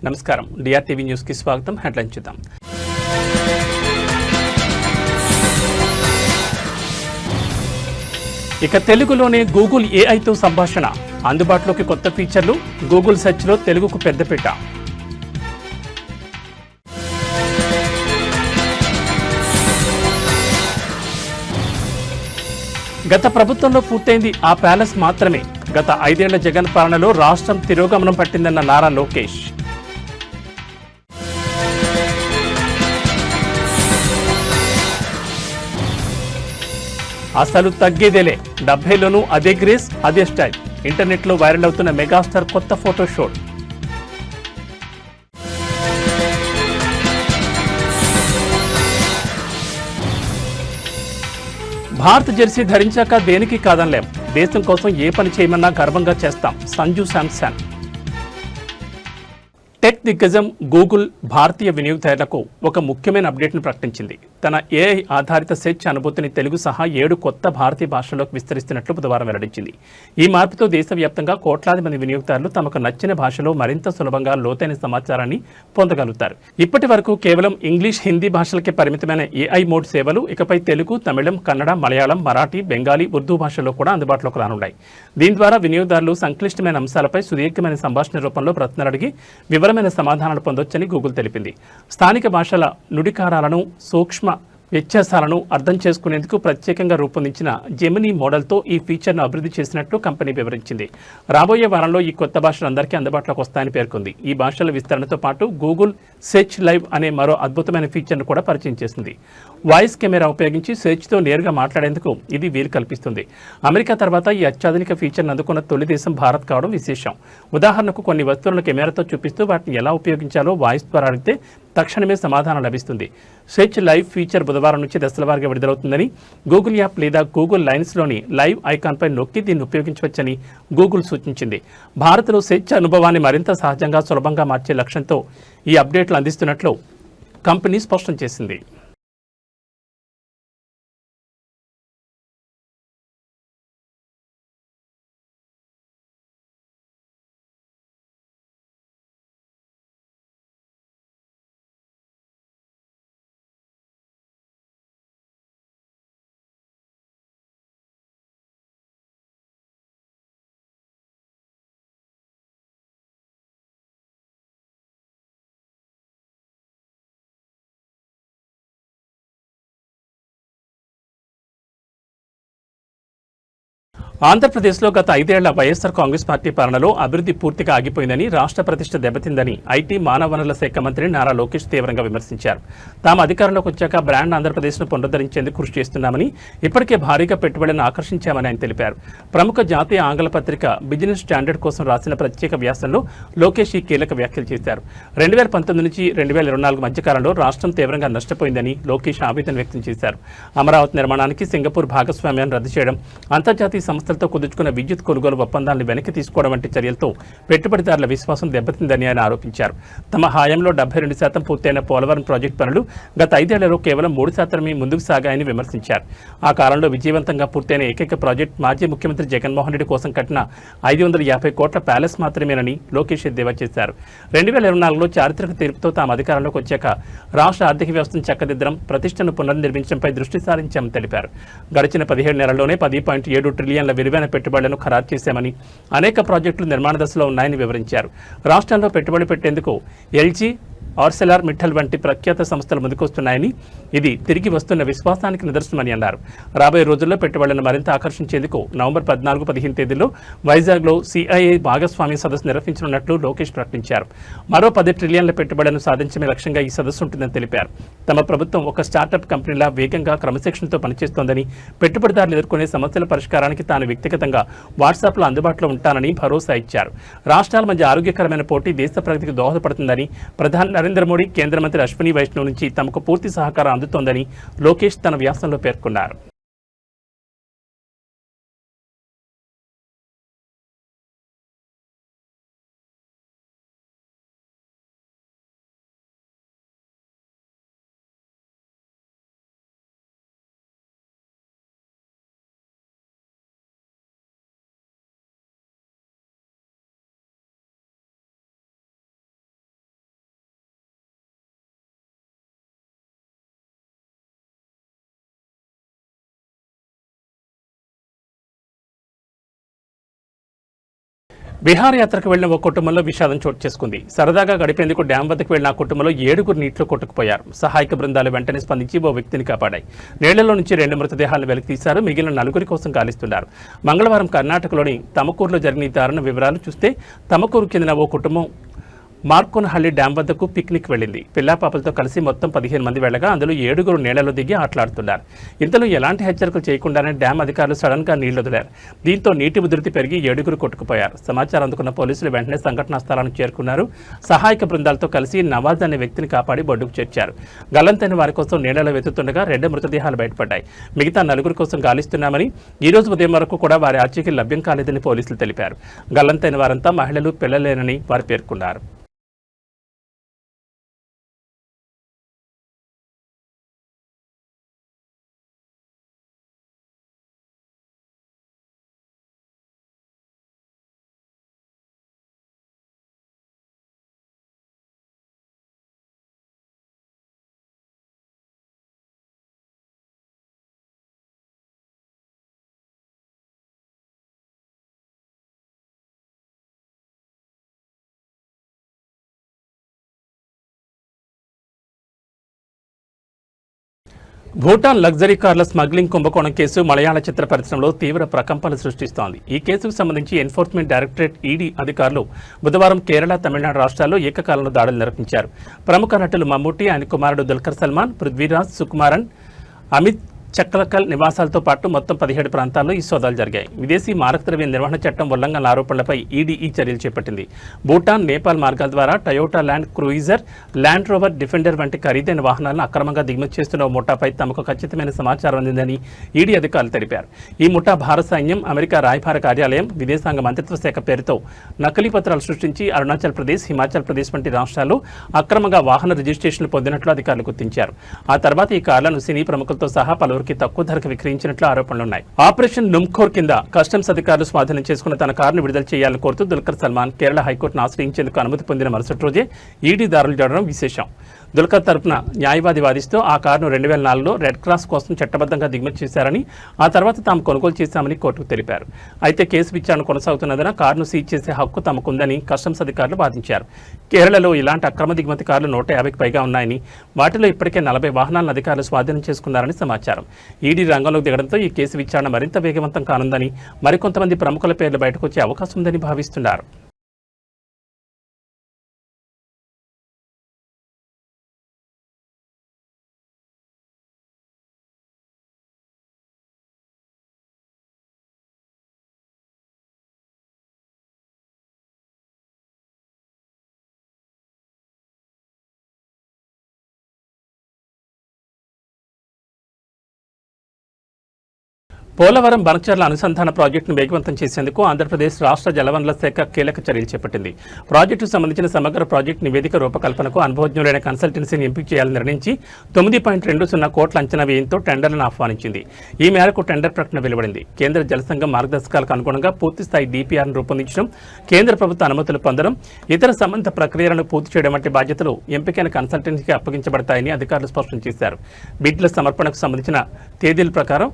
నమస్కారం డిఆర్టీవీ న్యూస్ కి స్వాగతం. హెడ్లైన్ చూద్దాం. ఇక తెలుగులోనే గూగుల్ ఏఐతో సంభాషణ, అందుబాటులోకి కొత్త ఫీచర్లు, గూగుల్ సెర్చ్లో తెలుగుకు పెద్దపీట. గత ప్రభుత్వంలో పూర్తయింది ఆ ప్యాలెస్ మాత్రమే. గత 5 ఏళ్ల జగన్ పాలనలో రాష్ట్రం తిరోగమనం పట్టిందన్న నారా లోకేష్. అసలు తగ్గేదేలే, 70లోనూ అదే గ్రేస్ అదే స్టైల్. ఇంటర్నెట్లో వైరల్ అవుతున్న మెగాస్టార్ కొత్త ఫోటోషూట్. భారత్ జెర్సీ ధరించాక దేనికి కాదనలేం, దేశం కోసం ఏ పని చేయమన్నా గర్వంగా చేస్తాం. సంజు శాంసన్. టెక్ దిగ్గజం గూగుల్ భారతీయ వినియోగదారులకు ఒక ముఖ్యమైన అప్డేట్ను ప్రకటించింది. తన ఏఐ ఆధారిత సెర్చ్ అనుభూతిని తెలుగు సహా 7 కొత్త భారతీయ భాషల్లోకి విస్తరిస్తున్నట్లు బుధవారం వెల్లడించింది. ఈ మార్పుతో దేశవ్యాప్తంగా కోట్లాది మంది వినియోగదారులు తమకు నచ్చిన భాషలో మరింత సులభంగా లోతైన సమాచారాన్ని పొందగలుగుతారు. ఇప్పటి వరకు కేవలం ఇంగ్లీష్, హిందీ భాషలకే పరిమితమైన ఏఐ మోడ్ సేవలు ఇకపై తెలుగు, తమిళం, కన్నడ, మలయాళం, మరాఠీ, బెంగాలీ, ఉర్దూ భాషల్లో కూడా అందుబాటులోకి రానున్నాయి. దీని ద్వారా వినియోగదారులు సంక్లిష్టమైన అంశాలపై సుదీర్ఘమైన సంభాషణ రూపంలో ప్రశ్నలు అడిగి వివరమైన సమాధానాలు పొందొచ్చని గూగుల్ తెలిపింది. స్థానిక భాషల నుడికారాలను, సూక్ష్మ వ్యత్యాసాలను అర్థం చేసుకునేందుకు ప్రత్యేకంగా రూపొందించిన జెమినీ మోడల్తో ఈ ఫీచర్ను అభివృద్ధి చేసినట్లు కంపెనీ వివరించింది. రాబోయే వారంలో ఈ కొత్త భాషలు అందరికీ అందుబాటులోకి వస్తాయని పేర్కొంది. ఈ భాషల విస్తరణతో పాటు గూగుల్ సెర్చ్ లైవ్ అనే మరో అద్భుతమైన ఫీచర్ను కూడా పరిచయం చేసింది. వాయిస్ కెమెరా ఉపయోగించి సెర్చ్తో నేరుగా మాట్లాడేందుకు ఇది వీలు కల్పిస్తుంది. అమెరికా తర్వాత ఈ అత్యాధునిక ఫీచర్ను అందుకున్న తొలి దేశం భారత్ కావడం విశేషం. ఉదాహరణకు కొన్ని వస్తువులను కెమెరాతో చూపిస్తూ వాటిని ఎలా ఉపయోగించాలో వాయిస్ ద్వారా అడిగితే తక్షణమే సమాధానం లభిస్తుంది. సెర్చ్ లైవ్ ఫీచర్ బుధవారం నుంచి దశలవారీగా విడుదలవుతుందని, గూగుల్ యాప్ లేదా గూగుల్ లైన్స్లోని లైవ్ ఐకాన్పై నొక్కి దీన్ని ఉపయోగించవచ్చని గూగుల్ సూచించింది. భారత్లో సెర్చ్ అనుభవాన్ని మరింత సహజంగా, సులభంగా మార్చే లక్ష్యంతో ఈ అప్డేట్లు అందిస్తున్నట్లు కంపెనీ స్పష్టం చేసింది. ఆంధ్రప్రదేశ్లో గత 5 ఏళ్ల వైఎస్ఆర్ కాంగ్రెస్ పార్టీ పాలనలో అభివృద్ధి పూర్తిగా ఆగిపోయిందని, రాష్ట్ర ప్రతిష్ట దెబ్బతిందని ఐటీ, మానవ వనరుల శాఖ మంత్రి నారా లోకేష్ తీవ్రంగా విమర్శించారు. తాము అధికారంలోకి వచ్చాక బ్రాండ్ ఆంధ్రప్రదేశ్ను పునరుద్ధరించేందుకు కృషి చేస్తున్నామని, ఇప్పటికే భారీగా పెట్టుబడులను ఆకర్షించామని ఆయన తెలిపారు. ప్రముఖ జాతీయ ఆంగ్ల పత్రిక బిజినెస్ స్టాండర్డ్ కోసం రాసిన ప్రత్యేక వ్యాసంలో లోకేష్ ఈ కీలక వ్యాఖ్యలు చేశారు. 2019 నుంచి 2024 మధ్యకాలంలో రాష్ట్రం తీవ్రంగా నష్టపోయిందని లోకేష్ ఆవేదన వ్యక్తం చేశారు. అమరావతి నిర్మాణానికి సింగపూర్ భాగస్వామ్యాన్ని రద్దు చేయడం, అంతర్జాతీయ సంస్థలతో కుదుర్చుకున్న విద్యుత్ కొనుగోలు ఒప్పందాలను వెనక్కి తీసుకోవడం వంటి చర్యలతో పెట్టుబడిదారుల విశ్వాసం దెబ్బతిందని ఆయన ఆరోపించారు. తమ హయాంలో 72% పూర్తయిన పోలవరం ప్రాజెక్టు పనులు గత 5 ఏళ్లలో కేవలం 3% ముందుకు సాగాయని విమర్శించారు. ఆ కాలంలో విజయవంతంగా పూర్తయిన ఏకైక ప్రాజెక్టు మాజీ ముఖ్యమంత్రి జగన్మోహన్ రెడ్డి కోసం కట్టిన 550 కోట్ల ప్యాలెస్ మాత్రమేనని లోకేష్ ఎద్దేవా చేశారు. 2024లో చారిత్రక తీర్పుతో తాము అధికారంలోకి వచ్చాక రాష్ట్ర ఆర్థిక వ్యవస్థను చక్కదిద్దడం, ప్రతిష్టను పునర్నిర్మించడంపై దృష్టి సారించామని తెలిపారు. గడిచిన 17 నెలల్లోనే 10.7 ట్రిలియన్ల విలువైన పెట్టుబడులను ఖరారు చేశామని, అనేక ప్రాజెక్టులు నిర్మాణ దశలో ఉన్నాయని వివరించారు. రాష్ట్రంలో పెట్టుబడి పెట్టేందుకు ఎల్జీ, ఆర్సెలర్ మిట్టల్ వంటి ప్రఖ్యాత సంస్థలు ముందుకొస్తున్నాయని, ఇది తిరిగి వస్తున్న విశ్వాసానికి నిదర్శనమని అన్నారు. రాబోయే రోజుల్లో పెట్టుబడులను మరింత ఆకర్షించేందుకు నవంబర్ 14-15 తేదీల్లో వైజాగ్లో సిఐఐ భాగస్వామ్య సదస్సు నిర్వహించనున్నట్లు లోకేష్ ప్రకటించారు. మరో 10 ట్రిలియన్ల పెట్టుబడులను సాధించే లక్ష్యంగా ఈ సదస్సు ఉంటుందని తెలిపారు. తమ ప్రభుత్వం ఒక స్టార్టప్ కంపెనీలా వేగంగా, క్రమశిక్షణతో పనిచేస్తోందని, పెట్టుబడిదారులు ఎదుర్కొనే సమస్యల పరిష్కారానికి తాను వ్యక్తిగతంగా వాట్సాప్లో అందుబాటులో ఉంటానని భరోసా ఇచ్చారు. రాష్ట్రాల మధ్య ఆరోగ్యకరమైన పోటీ దేశ ప్రగతికి దోహదపడుతుందని, ప్రధాని నరేంద్ర మోడీ, కేంద్ర మంత్రి అశ్విని వైష్ణవ్ నుంచి తమకు పూర్తి సహకారం అందుతోందని లోకేష్ తన వ్యాసంలో పేర్కొన్నారు. బిహార్ యాత్రకు వెళ్లిన ఓ కుటుంబంలో విషాదం చోటు చేసుకుంది. సరదాగా గడిపేందుకు డ్యాం వద్దకు వెళ్లిన ఆ కుటుంబంలో 7గురు నీటిలో కొట్టుకుపోయారు. సహాయక బృందాలు వెంటనే స్పందించి ఓ వ్యక్తిని కాపాడాయి. నీళ్లలో నుంచి 2 మృతదేహాలను వెలికి తీశారు. మిగిలిన 4 కోసం గాలిస్తున్నారు. మంగళవారం కర్ణాటకలోని తమకూరులో జరిగిన ఈ దారుణ వివరాలు చూస్తే తమకూరు చెందిన ఓ కుటుంబం మార్కోనహళ్లి డ్యాం వద్దకు పిక్నిక్ వెళ్లింది. పిల్లాపాపలతో కలిసి మొత్తం 15 మంది వెళ్లగా అందులో 7గురు నీళ్లలో దిగి ఆటలాడుతున్నారు. ఇంతలో ఎలాంటి హెచ్చరికలు చేయకుండానే డ్యాం అధికారులు సడన్ గా నీళ్లు వదిలారు. దీంతో నీటి ఉధృతి పెరిగి 7గురు కొట్టుకుపోయారు. సమాచారం అందుకున్న పోలీసులు వెంటనే సంఘటనా స్థలానికి చేరుకున్నారు. సహాయక బృందాలతో కలిసి నవాజ్ అనే వ్యక్తిని కాపాడి బొడ్డుకు చేర్చారు. గల్లంతైన వారి కోసం నీళ్లలో వెతుతుండగా 2 మృతదేహాలు బయటపడ్డాయి. మిగతా 4 కోసం గాలిస్తున్నామని, ఈ రోజు ఉదయం వరకు కూడా వారి ఆచూకీ లభ్యం కాలేదని పోలీసులు తెలిపారు. గల్లంతైన వారంతా మహిళలు, పిల్లలేనని వారు పేర్కొన్నారు. భూటాన్ లగ్జరీ కార్ల స్మగ్లింగ్ కుంభకోణం కేసు మలయాళ చిత్ర పరిశ్రమలో తీవ్ర ప్రకంపనలు సృష్టిస్తోంది. ఈ కేసుకు సంబంధించి ఎన్ఫోర్స్మెంట్ డైరెక్టరేట్ ఈడీ అధికారులు బుధవారం కేరళ, తమిళనాడు రాష్ట్రాల్లో ఏకకాలంలో దాడులు నిర్వహించారు. ప్రముఖ నటులు మమ్ముట్టి, ఆయన కుమారుడు దుల్కర్ సల్మాన్, పృథ్వీరాజ్, సుకుమారన్, అమిత్ చక్రకల్ నివాసాలతో పాటు మొత్తం 17 ప్రాంతాల్లో ఈ సోదాలు జరిగాయి. విదేశీ మారక ద్రవ్య నిర్వహణ చట్టం ఉల్లంఘనల ఆరోపణలపై ఈడీ ఈ చర్యలు చేపట్టింది. భూటాన్, నేపాల్ మార్గాల ద్వారా Toyota land cruiser, land rover defender వంటి ఖరీదైన వాహనాలను అక్రమంగా దిగుమతి చేస్తున్న ముఠాపై తమకు ఖచ్చితమైన సమాచారం అందిందని ఈడీ అధికారులు తెలిపారు. ఈ ముఠా భారత సైన్యం, అమెరికా రాయబార కార్యాలయం, విదేశాంగ మంత్రిత్వ శాఖ పేరుతో నకిలీ పత్రాలు సృష్టించి అరుణాచల్ ప్రదేశ్, హిమాచల్ ప్రదేశ్ వంటి రాష్ట్రాల్లో అక్రమంగా వాహన రిజిస్ట్రేషన్లు పొందినట్లు అధికారులు గుర్తించారు. ఆ తర్వాత ఈ కార్లను సినీ ప్రముఖులతో సహా పలువురికి తక్కువ ధరకు విక్రయించినట్లు ఆరోపణలున్నాయి. ఆపరేషన్ లుమ్ఖోర్ కింద కస్టమ్స్ అధికారులు స్వాధీనం చేసుకున్న తన కారును విడుదల చేయాలని కోరుతూ దుల్కర్ సల్మాన్ కేరళ హైకోర్టును ఆశ్రయించేందుకు అనుమతి పొందిన మరుసటి రోజే ఈడీ దారులు జరగడం విశేషం. దుల్కర్ తరపున న్యాయవాది వాదిస్తూ ఆ కారును 2004లో రెడ్ క్రాస్ కోసం చట్టబద్ధంగా దిగుమతి చేశారని, ఆ తర్వాత తాము కొనుగోలు చేశామని కోర్టుకు తెలిపారు. అయితే కేసు విచారణ కొనసాగుతున్నందున కారును సీజ్ చేసే హక్కు తమకుందని కస్టమ్స్ అధికారులు వాదించారు. కేరళలో ఇలాంటి అక్రమ దిగుమతి కార్లు 150కి పైగా ఉన్నాయని, వాటిలో ఇప్పటికే 40 వాహనాలను అధికారులు స్వాధీనం చేసుకున్నారని సమాచారం. ఈడీ రంగంలోకి దిగడంతో ఈ కేసు విచారణ మరింత వేగవంతం కానుందని, మరికొంతమంది ప్రముఖుల పేర్లు బయటకు వచ్చే అవకాశం ఉందని భావిస్తున్నారు. పోలవరం బనకచర్ల అనుసంధాన ప్రాజెక్టును వేగవంతం చేసేందుకు ఆంధ్రప్రదేశ్ రాష్ట్ర జలవనరుల శాఖ కీలక చర్యలు చేపట్టింది. ప్రాజెక్టుకు సంబంధించిన సమగ్ర ప్రాజెక్టు నివేదిక రూపకల్పనకు అనుభవజ్ఞులైన కన్సల్టెన్సీని ఎంపిక చేయాలని నిర్ణయించి 9.20 కోట్ల అంచనా వ్యయంతో టెండర్లను ఆహ్వానించింది. ఈ మేరకు టెండర్ ప్రకటన వెలువడింది. కేంద్ర జలసంఘం మార్గదర్శకాలకు అనుగుణంగా పూర్తిస్థాయి DPRను రూపొందించడం, కేంద్ర ప్రభుత్వ అనుమతులు పొందడం, ఇతర సంబంధిత ప్రక్రియలను పూర్తి చేయడం వంటి బాధ్యతలు ఎంపికైన కన్సల్టెన్సీకి అప్పగించబడతాయని అధికారులు స్పష్టం చేశారు. బిడ్ల సమర్పణకు సంబంధించిన తేదీల ప్రకారం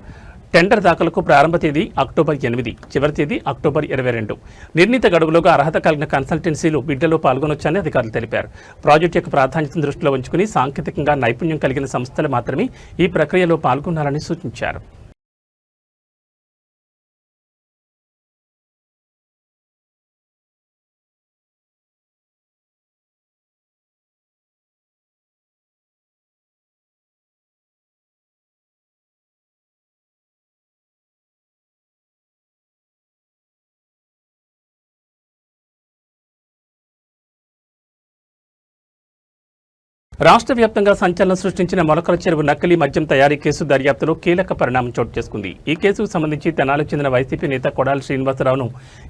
టెండర్ దాఖలకు ప్రారంభ తేదీ అక్టోబర్ 8, చివరి తేదీ అక్టోబర్ 22. నిర్ణీత గడువులోగా అర్హత కలిగిన కన్సల్టెన్సీలు బిడ్డలో పాల్గొనొచ్చని అధికారులు తెలిపారు. ప్రాజెక్టు యొక్క ప్రాధాన్యతను దృష్టిలో ఉంచుకుని సాంకేతికంగా నైపుణ్యం కలిగిన సంస్థలు మాత్రమే ఈ ప్రక్రియలో పాల్గొనాలని సూచించారు. రాష్ట్ర వ్యాప్తంగా సంచలనం సృష్టించిన మొలకల చెరువు నకిలీ మద్యం తయారీ కేసు దర్యాప్తులో కీలక పరిణామం చోటు చేసుకుంది. ఈ కేసుకు సంబంధించి తెనాలికి చెందిన వైసీపీ నేత కొడాలి శ్రీనివాసరావును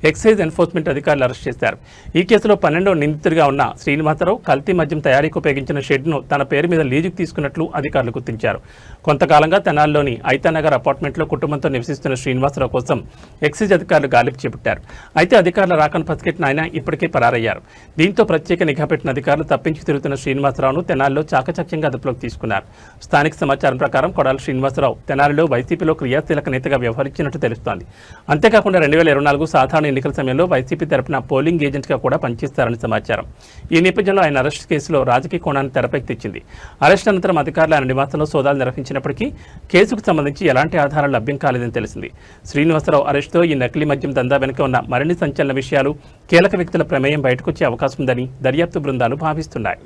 ఎక్సైజ్ ఎన్ఫోర్స్మెంట్ అధికారులు అరెస్ట్ చేశారు. ఈ కేసులో 12వ నిందితుడిగా ఉన్న శ్రీనివాసరావు కల్తీ మద్యం తయారీకి ఉపయోగించిన షెడ్ను తన పేరు మీద లీజుకు తీసుకున్నట్లు అధికారులు గుర్తించారు. కొంతకాలంగా తెనాలిలోని ఐతానగర్ అపార్ట్మెంట్లో కుటుంబంతో నివసిస్తున్న శ్రీనివాసరావు కోసం ఎక్సైజ్ అధికారులు గాలింపు చేపట్టారు. అయితే అధికారుల రాకను పసిగట్టిన ఆయన ఇప్పటికే పరారయ్యారు. దీంతో ప్రత్యేక నిఘా పెట్టిన అధికారులు తప్పించి తిరుగుతున్న శ్రీనివాసరావును తెనాలిలో చాకచక్యంగా అదుపులోకి తీసుకున్నారు. స్థానిక సమాచారం ప్రకారం కొడాలి శ్రీనివాసరావు తెనాలిలో వైసీపీలో క్రియాశీలక నేతగా వ్యవహరించినట్టు తెలుస్తోంది. అంతేకాకుండా 2024 సాధారణ ఎన్నికల సమయంలో వైసీపీ తరపున పోలింగ్ ఏజెంట్గా కూడా పనిచేస్తారని సమాచారం. ఈ నేపథ్యంలో ఆయన అరెస్ట్ కేసులో రాజకీయ కోణాన్ని తెరపైకి తెచ్చింది. అరెస్ట్ అనంతరం అధికారులు ఆయన నివాసంలో సోదాలు నిర్వహించినప్పటికీ కేసుకు సంబంధించి ఎలాంటి ఆధారాలు లభ్యం కాలేదని తెలిసింది. శ్రీనివాసరావు అరెస్టుతో ఈ నకిలీ మద్యం దందా వెనుక ఉన్న మరిన్ని సంచలన విషయాలు, కీలక వ్యక్తుల ప్రమేయం బయటకొచ్చే అవకాశం ఉందని దర్యాప్తు బృందాలు భావిస్తున్నాయి.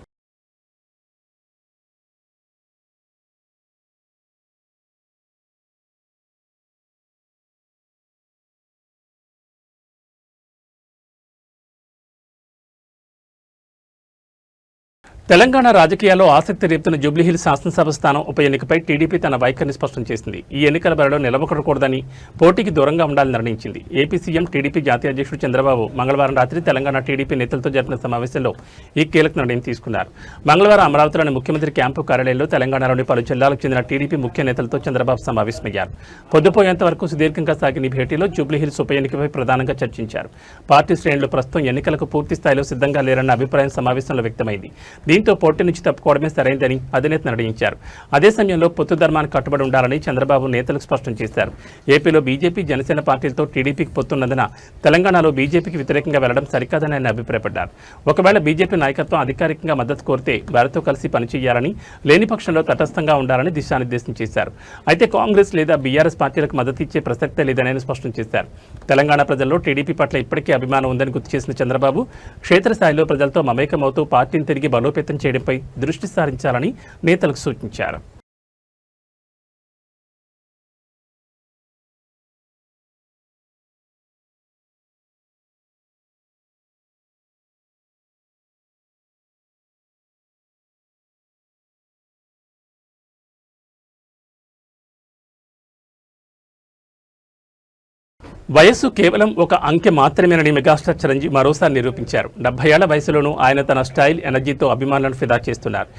తెలంగాణ రాజకీయాల్లో ఆసక్తి రేపుతున్న జూబ్లీహిల్స్ శాసనసభ స్థానం ఉప ఎన్నికపై టీడీపీ తన వైఖరిని స్పష్టం చేసింది. ఈ ఎన్నికల బరిలో నిలవకూడదని, పోటీకి దూరంగా ఉండాలని నిర్ణయించింది. ఏపీ సీఎం టీడీపీ జాతీయ అధ్యక్షుడు చంద్రబాబు మంగళవారం రాత్రి తెలంగాణ టీడీపీ నేతలతో జరిపిన సమావేశంలో ఈ కీలక నిర్ణయం తీసుకున్నారు. మంగళవారం అమరావతిలోని ముఖ్యమంత్రి క్యాంపు కార్యాలయంలో తెలంగాణలోని పలు జిల్లాలకు చెందిన టీడీపీ ముఖ్య నేతలతో చంద్రబాబు సమావేశమయ్యారు. పొద్దుపోయేంత వరకు సుదీర్ఘంగా సాగిన ఈ భేటీలో జూబ్లీహిల్స్ ఉప ఎన్నికపై ప్రధానంగా చర్చించారు. పార్టీ శ్రేణులు ప్రస్తుతం ఎన్నికలకు పూర్తి స్థాయిలో సిద్ధంగా లేరన్న అభిప్రాయం సమావేశంలో వ్యక్తమైంది. దీంతో పోటీ నుంచి తప్పుకోవడమే సరైందని అధినేత నిర్ణయించారు. అదే సమయంలో పొత్తు ధర్మానికి కట్టుబడి ఉండాలని చంద్రబాబు నేతలకు స్పష్టం చేశారు. ఏపీలో బీజేపీ, జనసేన పార్టీలతో టీడీపీకి పొత్తున్నందున తెలంగాణలో బీజేపీకి వ్యతిరేకంగా వెళ్లడం సరికాదని ఆయన అభిప్రాయపడ్డారు. ఒకవేళ బీజేపీ నాయకత్వం అధికారికంగా మద్దతు కోరితే వారితో కలిసి పనిచేయాలని, లేని పక్షంలో తటస్థంగా ఉండాలని దిశానిర్దేశం చేశారు. అయితే కాంగ్రెస్ లేదా బీఆర్ఎస్ పార్టీలకు మద్దతు ఇచ్చే ప్రసక్తే లేదని ఆయన స్పష్టం చేశారు. తెలంగాణ ప్రజల్లో టీడీపీ పట్ల ఇప్పటికీ అభిమానం ఉందని గుర్తు చేసిన చంద్రబాబు క్షేత్రస్థాయిలో ప్రజలతో మమేకమవుతూ పార్టీని తిరిగి బలోపేతం చేయడంపై దృష్టి సారించాలని నేతలకు సూచించారు. వయస్సు కేవలం ఒక అంకె మాత్రమేనని మెగాస్టార్ చిరంజీవి మరోసారి నిరూపించారు. 70 ఏళ్ల వయసులోనూ ఆయన తన స్టైల్, ఎనర్జీతో అభిమానులను ఫిదా చేస్తున్నారు.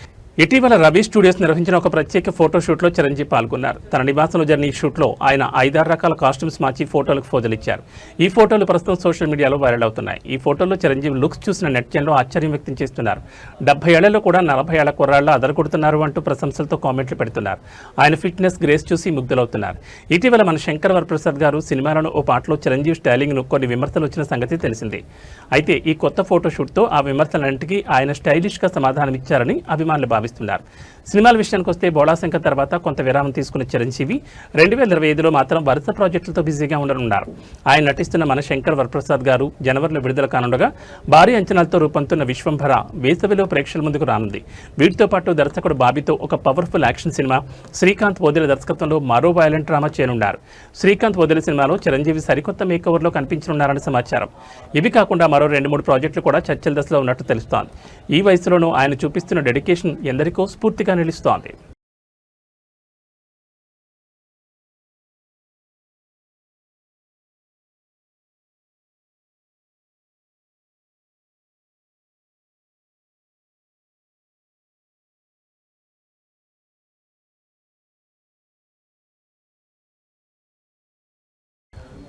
ఇటీవల రవి స్టూడియోస్ నిర్వహించిన ఒక ప్రత్యేక ఫోటోషూట్లో చిరంజీవి పాల్గొన్నారు. తన నివాసంలో జరిగిన ఈ షూట్లో ఆయన 5-6 రకాల కాస్ట్యూమ్స్ మార్చి ఫోటోలకు పోజులు ఇచ్చారు. ఈ ఫోటోలు ప్రస్తుతం సోషల్ మీడియాలో వైరల్ అవుతున్నాయి. ఈ ఫోటోలో చిరంజీవి లుక్స్ చూసిన నెటిజన్లు ఆశ్చర్యం వ్యక్తం చేస్తున్నారు. 70 ఏళ్లలో కూడా 40 ఏళ్ల కుర్రాళ్ళు అదరగొడుతున్నారు అంటూ ప్రశంసలతో కామెంట్లు పెడుతున్నారు. ఆయన ఫిట్నెస్, గ్రేస్ చూసి ముగ్ధులవుతున్నారు. ఇటీవల మన శంకర్ వరప్రసాద్ గారు సినిమాలోని ఓ పాటలో చిరంజీవి స్టైలింగ్ను కొన్ని విమర్శలు వచ్చిన సంగతి తెలిసిందే. అయితే ఈ కొత్త ఫోటోషూట్తో ఆ విమర్శలన్నింటికీ ఆయన స్టైలిష్గా సమాధానమిచ్చారని అభిమానులు భావిస్తున్నారు. సినిమాల విషయానికి వస్తే బోళాశంకర్ తర్వాత కొంత విరామం తీసుకున్న చిరంజీవి 2025లో మాత్రం వరుస ప్రాజెక్టులతో బిజీగా ఉండనున్నారు. ఆయన నటిస్తున్న మన శంకర్ వరప్రసాద్ గారు జనవరిలో విడుదల కానుండగా భారీ అంచనాలతో రూపొందుతున్న విశ్వంభర వేసవిలో ప్రేక్షకుల ముందుకు రానుంది. వీటితో పాటు దర్శకుడు బాబీతో ఒక పవర్ఫుల్ యాక్షన్ సినిమా, శ్రీకాంత్ వదిలి దర్శకత్వంలో మరో వైలెంట్ డ్రామా చేయనున్నారు. శ్రీకాంత్ వదిలి సినిమాలో చిరంజీవి సరికొత్త మేకవర్లో కనిపించనున్నారని సమాచారం. ఇవి కాకుండా మరో 2-3 ప్రాజెక్టులు కూడా చర్చల దశలో ఉన్నట్టు తెలుస్తోంది. ఈ వయసులోనూ ఆయన చూపిస్తున్న డెడికేషన్ ఎందరికో స్ఫూర్తిగా నిలుస్తోంది.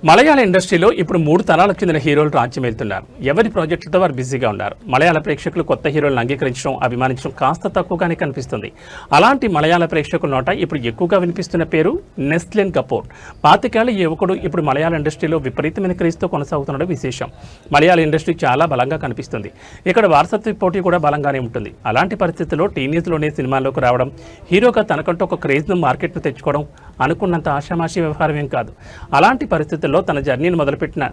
మలయాళ ఇండస్ట్రీలో ఇప్పుడు 3 తరాలకు చెందిన హీరోలు రాజ్యమేలుతున్నారు. ఎవరి ప్రాజెక్టులతో వారు బిజీగా ఉన్నారు. మలయాళ ప్రేక్షకులు కొత్త హీరోలను అంగీకరించడం, అభిమానించడం కాస్త తక్కువగానే కనిపిస్తుంది. అలాంటి మలయాళ ప్రేక్షకుల నోట ఇప్పుడు ఎక్కువగా వినిపిస్తున్న పేరు నెస్లిన్ కపూర్. 25 ఏళ్ల యువకుడు ఇప్పుడు మలయాళ ఇండస్ట్రీలో విపరీతమైన క్రేజ్తో కొనసాగుతుండడం విశేషం. మలయాళ ఇండస్ట్రీ చాలా బలంగా కనిపిస్తుంది. ఇక్కడ వారసత్వ పోటీ కూడా బలంగానే ఉంటుంది. అలాంటి పరిస్థితుల్లో టీనేజ్లోనే సినిమాల్లోకి రావడం, హీరోగా తనకంటూ ఒక క్రేజ్ను, మార్కెట్ను తెచ్చుకోవడం అనుకున్నంత ఆషామాషి వ్యవహారం ఏం కాదు. అలాంటి పరిస్థితుల్లో తన జర్నీని మొదలుపెట్టిన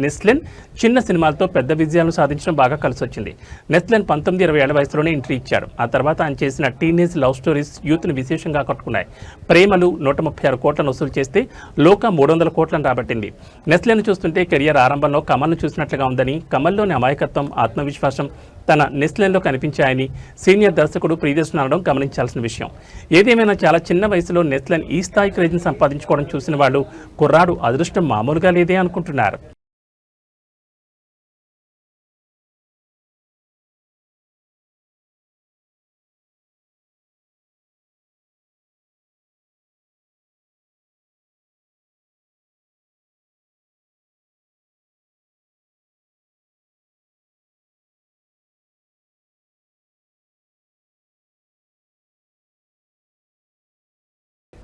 నెస్లిన్ చిన్న సినిమాలతో పెద్ద విజయాలను సాధించడం బాగా కలిసొచ్చింది. నెస్లిన్ 19-20 ఏళ్ల వయసులోనే ఎంట్రీ ఇచ్చాడు. ఆ తర్వాత ఆయన చేసిన టీనేజ్ లవ్ స్టోరీస్ యూత్ను విశేషంగా ఆకట్టుకున్నాయి. ప్రేమలు 136 కోట్లను వసూలు చేస్తే లోక 300 కోట్లను రాబట్టింది. నెస్లిన్ చూస్తుంటే కెరియర్ ఆరంభంలో కమల్ను చూసినట్లుగా ఉందని, కమల్లోని అమాయకత్వం, ఆత్మవిశ్వాసం తన నెస్లిన్లో కనిపించాయని సీనియర్ దర్శకుడు ప్రియదర్శన్ అనడం గమనించాల్సిన విషయం. ఏదేమైనా చాలా చిన్న వయసులో నెస్లిన్ ఈ స్థాయి క్రేజ్ని సంపాదించుకోవడం చూసిన వాళ్ళు కుర్రాడు అదృష్టం మామూలుగా లేదే అనుకుంటున్నారు.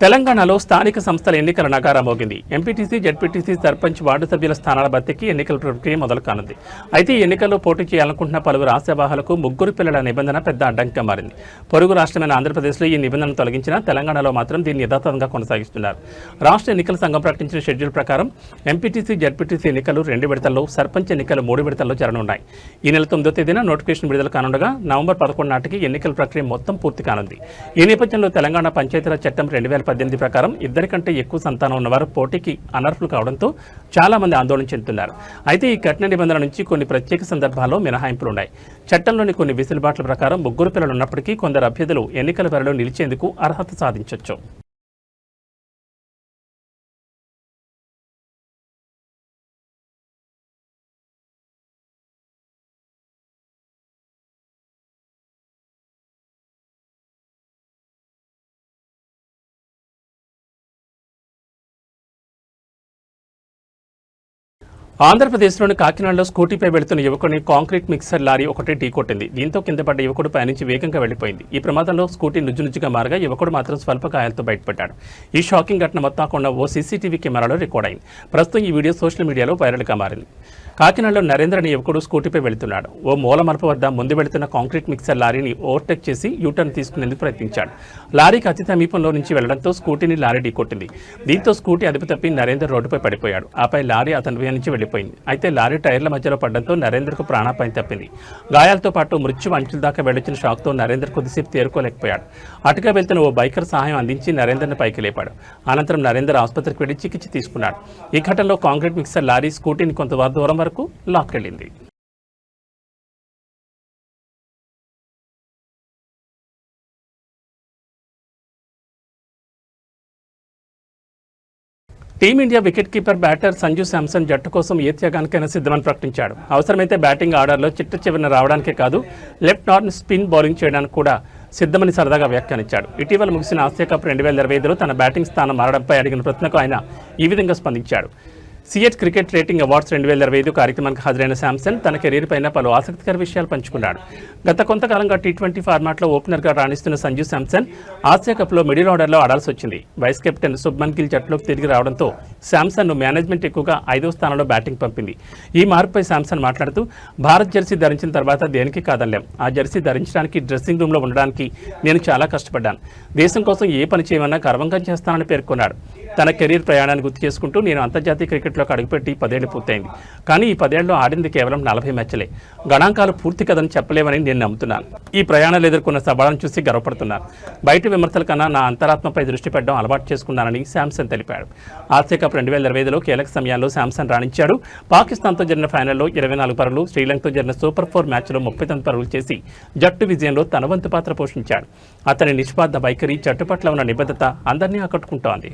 తెలంగాణలో స్థానిక సంస్థల ఎన్నికల నగారా మోగింది. ఎంపీటీసీ, జెడ్పీటీసీ, సర్పంచ్, వార్డు సభ్యుల స్థానాల భర్తీకి ఎన్నికల ప్రక్రియ మొదలు కానుంది. అయితే ఈ ఎన్నికల్లో పోటీ చేయాలనుకుంటున్న పలువురు ఆశావాహులకు ముగ్గురు పిల్లల నిబంధన పెద్ద అడ్డంకిగా మారింది. పొరుగు రాష్ట్రమైన ఆంధ్రప్రదేశ్లో ఈ నిబంధనను తొలగించినా తెలంగాణలో మాత్రం దీన్ని యథాతథంగా కొనసాగిస్తున్నారు. రాష్ట్ర ఎన్నికల సంఘం ప్రకటించిన షెడ్యూల్ ప్రకారం ఎంపీటీసీ, జెడ్పీటీసీ ఎన్నికలు 2 విడతల్లో, సర్పంచ్ ఎన్నికలు 3 విడతల్లో జరగనున్నాయి. ఈ నెల 9వ తేదీన నోటిఫికేషన్ విడుదల కానుండగా నవంబర్ 11 నాటికి ఎన్నికల ప్రక్రియ మొత్తం పూర్తి కానుంది. ఈ నేపథ్యంలో తెలంగాణ పంచాయతీరాజ్ చట్టం 2018 ప్రకారం ఇద్దరి కంటే ఎక్కువ సంతానం ఉన్నవారు పోటీకి అనర్హులు కావడంతో చాలా మంది ఆందోళన చెందుతున్నారు. అయితే ఈ కఠిన నిబంధన నుంచి కొన్ని ప్రత్యేక సందర్భాల్లో మినహాయింపులున్నాయి. చట్టంలోని కొన్ని వెసులుబాట్ల ప్రకారం ముగ్గురు పిల్లలు ఉన్నప్పటికీ కొందరు అభ్యర్థులు ఎన్నికల బరిలో నిలిచేందుకు అర్హత సాధించొచ్చు. ఆంధ్రప్రదేశ్లోని కాకినాడలో స్కూటీపై వెళుతున్న యువకుడిని కాంక్రీట్ మిక్సర్ లారీ ఒకటి ఢీకొట్టింది. దీంతో కింద పడ్డ యువకుడు పైనుంచి వేగంగా వెళ్లిపోయింది. ఈ ప్రమాదంలో స్కూటీ నుజ్జునుజ్జుగా మారగా యువకుడు మాత్రం స్వల్ప గాయాలతో బయటపడ్డాడు. ఈ షాకింగ్ ఘటన మొత్తం ఓ సీసీటీవీ కెమెరాలో రికార్డ్ అయింది. ప్రస్తుతం ఈ వీడియో సోషల్ మీడియాలో వైరల్గా మారింది. కాకినాడలో నరేంద్ర అనే యువకుడు స్కూటీపై వెళుతున్నాడు. ఓ మూల మలుపు వద్ద ముందు వెళుతున్న కాంక్రీట్ మిక్సర్ లారీని ఓవర్టేక్ చేసి యూటర్న్ తీసుకునేందుకు ప్రయత్నించాడు. లారీకి అతి సమీపంలో నుంచి వెళ్లడంతో స్కూటీని లారీ ఢీకొట్టింది. దీంతో స్కూటీ అదుపు తప్పి నరేందర్ రోడ్డుపై పడిపోయాడు. ఆపై లారీ అతని నుంచి వెళ్లిపోయింది. అయితే లారీ టైర్ల మధ్యలో పడడంతో నరేంద్రకు ప్రాణాపాయం తప్పింది. గాయాలతో పాటు మృత్యు అంచుల దాకా వెళ్లొచ్చిన షాక్తో నరేందర్ కొద్దిసేపు తేరుకోలేకపోయాడు. అటుగా వెళ్తున్న ఓ బైకర్ సహాయం అందించి నరేందర్ని పైకి లేపాడు. అనంతరం నరేందర్ ఆసుపత్రికి వెళ్లి చికిత్స తీసుకున్నాడు. ఈ ఘటనలో కాంక్రీట్ మిక్సర్ లారీ స్కూటీని కొంత దూరం వరకు లాక్కెళ్లింది. Team India wicket keeper batter Sanju Samson జట్టు కోసం ఏ త్యాగానికైనా సిద్ధమని ప్రకటించాడు. అవసరమైతే బ్యాటింగ్ ఆర్డర్లో చిట్ట చివరిన రావడానికే కాదు, లెఫ్ట్ ఆర్మ్ స్పిన్ బౌలింగ్ చేయడానికి కూడా సిద్ధమని సరదాగా వ్యాఖ్యానించాడు. ఇటీవల ముగిసిన ఆసియా కప్ 2025లో తన బ్యాటింగ్ స్థానం మారడంపై అడిగిన ప్రశ్నకు ఆయన ఈ విధంగా స్పందించాడు. సిఎట్ క్రికెట్ రేటింగ్ అవార్డ్స్ 2025 కార్యక్రమానికి హాజరైన శాంసన్ తన కెరీర్ పైన పలు ఆసక్తికర విషయాలు పంచుకున్నాడు. గత కొంతకాలంగా టీ20 ఫార్మాట్లో ఓపెనర్గా రాణిస్తున్న సంజు శాంసన్ ఆసియా కప్లో మిడిల్ ఆర్డర్లో ఆడాల్సి వచ్చింది. వైస్ కెప్టెన్ శుభ్మన్ గిల్ జట్టులోకి తిరిగి రావడంతో శాంసన్ను మేనేజ్మెంట్ ఎక్కువగా 5వ స్థానంలో బ్యాటింగ్ పంపింది. ఈ మార్పుపై శాంసన్ మాట్లాడుతూ, భారత్ జెర్సీ ధరించిన తర్వాత దేనికి కాదనలేం. ఆ జెర్సీ ధరించడానికి డ్రెస్సింగ్ రూమ్లో ఉండడానికి నేను చాలా కష్టపడ్డాను. దేశం కోసం ఏ పని చేయమన్నా గర్వంగా చేస్తానని పేర్కొన్నాడు. తన కెరీర్ ప్రయాణాన్ని గుర్తు చేసుకుంటూ, నేను అంతర్జాతీయ క్రికెట్లోకి అడుగుపెట్టి 10 ఏళ్లు పూర్తయింది. కానీ ఈ 10 ఏళ్లలో ఆడింది కేవలం 40 మ్యాచ్లే. గణాంకాలు పూర్తి కదని చెప్పలేమని నేను నమ్ముతున్నాను. ఈ ప్రయాణాలు ఎదుర్కొన్న సవాళ్లను చూసి గర్వపడుతున్నాను. బయట విమర్శల కన్నా నా అంతరాత్మపై దృష్టి పెట్టడం అలవాటు చేసుకున్నానని శాంసన్ తెలిపాడు. ఆసియా కప్ 2025లో కీలక సమయాల్లో శాంసన్ రాణించాడు. పాకిస్తాన్తో జరిగిన ఫైనల్లో 24 పరుగులు, శ్రీలంకతో జరిగిన సూపర్ 4 మ్యాచ్లో 39 పరుగులు చేసి జట్టు విజయంలో తన వంతు పాత్ర పోషించాడు. అతని నిష్పార్థ వైఖరి, జట్టు పట్ల ఉన్న నిబద్ధత అందరినీ ఆకట్టుకుంటోంది.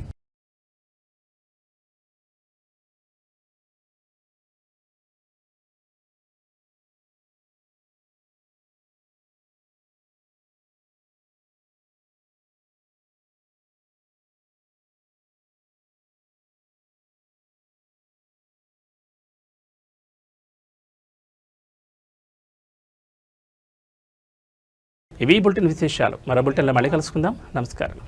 ఇవి బులెటిన్ విశేషాలు. మరో బులెటిన్లో మళ్ళీ కలుసుకుందాం. నమస్కారం.